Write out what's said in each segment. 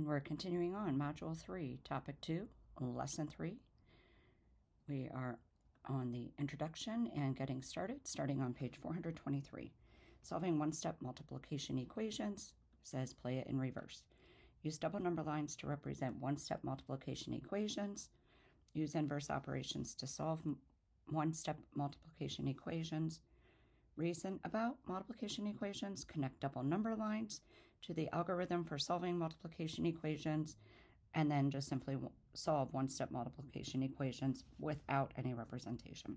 And we're continuing on Module 3, Topic 2, Lesson 3. We are on the introduction and getting started, starting on page 423. Solving one-step multiplication equations, says play it in reverse. Use double number lines to represent one-step multiplication equations. Use inverse operations to solve one-step multiplication equations. Reason about multiplication equations. Connect double number lines to the algorithm for solving multiplication equations, and then just simply solve one-step multiplication equations without any representation.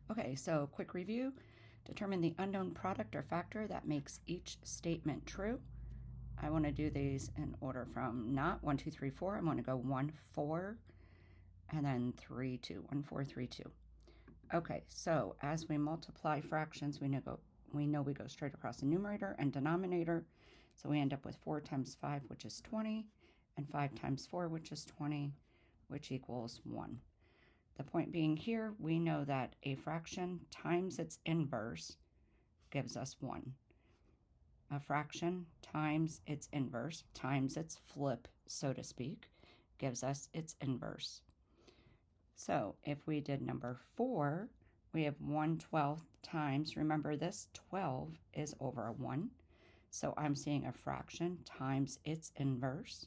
Okay, so quick review. Determine the unknown product or factor that makes each statement true. I want to do these in order from not 1, 2, 3, 4. I'm going to go 1, 4, and then 3, 2. 1, 4, 3, 2. Okay, so as we multiply fractions, we know we go straight across the numerator and denominator. So we end up with 4 times 5, which is 20, and 5 times 4, which is 20, which equals 1. The point being here, we know that a fraction times its inverse gives us 1. A fraction times its inverse, times its flip, so to speak, gives us its inverse. So if we did number 4, we have 1/12 times, remember this 12 is over a 1. So I'm seeing a fraction times its inverse.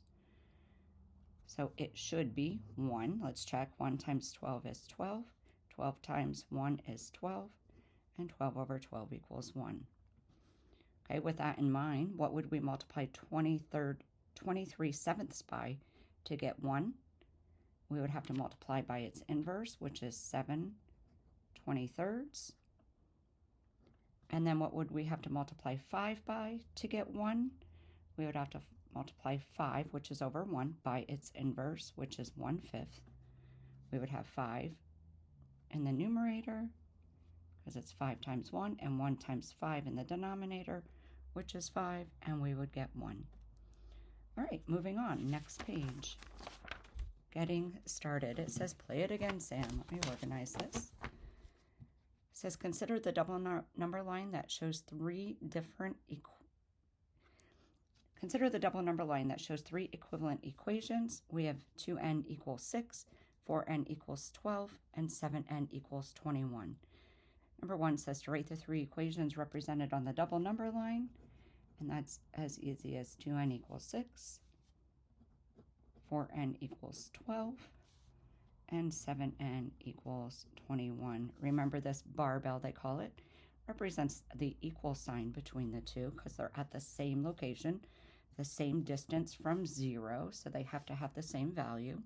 So it should be 1. Let's check. 1 times 12 is 12. 12 times 1 is 12. And 12 over 12 equals 1. Okay, with that in mind, what would we multiply 23/7 by to get 1? We would have to multiply by its inverse, which is 7/23. And then what would we have to multiply 5 by to get 1? We would have to multiply 5, which is over 1, by its inverse, which is 1/5. We would have 5 in the numerator, because it's 5 times 1, and 1 times 5 in the denominator, which is 5, and we would get 1. All right, moving on, next page. Getting started. It says, play it again, Sam. Let me organize this. It says, consider the double number line that shows three equivalent equations. We have 2n equals 6, 4n equals 12, and 7n equals 21. Number 1 says to write the three equations represented on the double number line, and that's as easy as 2n equals 6, 4n equals 12, and 7n equals 21. Remember this barbell, they call it, represents the equal sign between the two because they're at the same location, the same distance from 0, so they have to have the same value.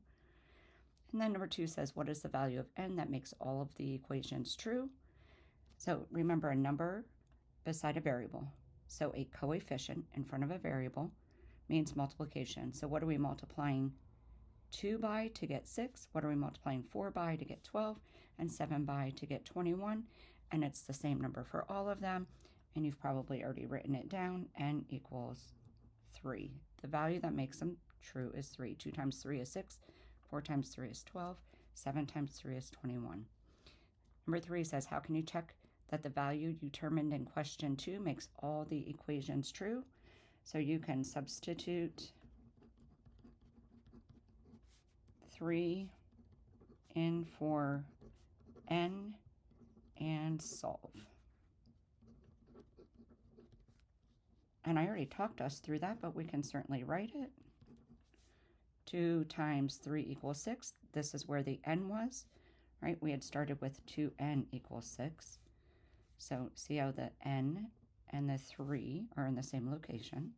And then number 2 says, what is the value of n that makes all of the equations true? So remember, a number beside a variable. So a coefficient in front of a variable means multiplication. So what are we multiplying 2 by to get 6? What are we multiplying 4 by to get 12? And 7 by to get 21? And it's the same number for all of them. And you've probably already written it down. N equals 3. The value that makes them true is 3. 2 times 3 is 6. 4 times 3 is 12. 7 times 3 is 21. Number 3 says, how can you check that the value determined in question 2 makes all the equations true? So you can substitute 3 in for n and solve. And I already talked us through that, but we can certainly write it. 2 times 3 equals 6. This is where the n was, right? We had started with 2n equals 6. So see how the n and the 3 are in the same location.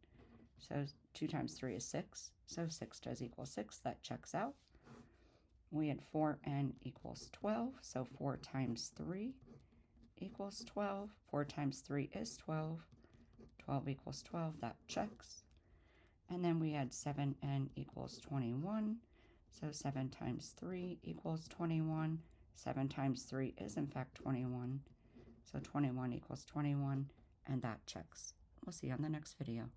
So 2 times 3 is 6. So 6 does equal 6. That checks out. We had 4n equals 12. So 4 times 3 equals 12. 4 times 3 is 12. 12 equals 12. That checks. And then we had 7n equals 21. So 7 times 3 equals 21. 7 times 3 is in fact 21. So 21 equals 21, and that checks. We'll see you on the next video.